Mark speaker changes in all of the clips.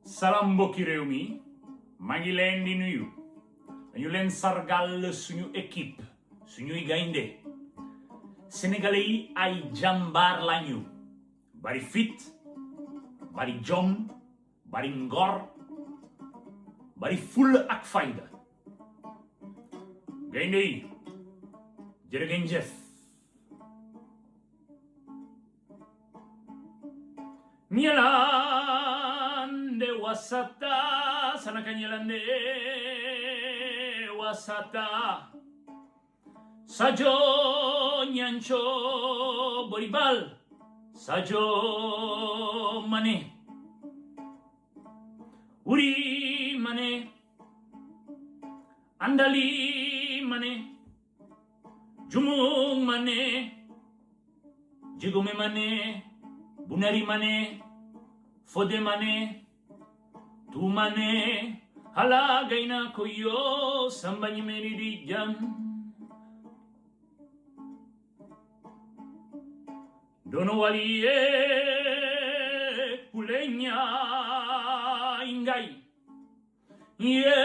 Speaker 1: Salam mbokki réew mi maa ngi leen di nuyu dañu leen sargal suñu équipe suñuy gaynde sénégalais yi ay jàmbaar lañu bari fit bari jom bari ngor bari fulla ak fayda gaynde yi jërë ngeen jëf Nyalande wasata sanaka nyalande wasata sajo nyancho boribal sajo mane uri mane andali mane jumung mane jigume mane bunari mane fode mane tu mane halagaina koyo sambani menidi jam dono waliye kulenya ingai ye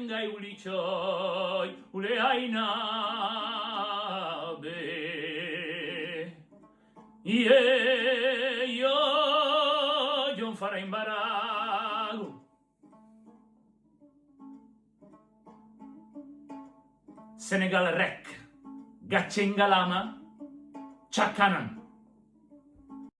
Speaker 1: ngai ulichoy ule aina be ye yo jon fara imbarago Sénégal rek gàcce ngalama ca kanam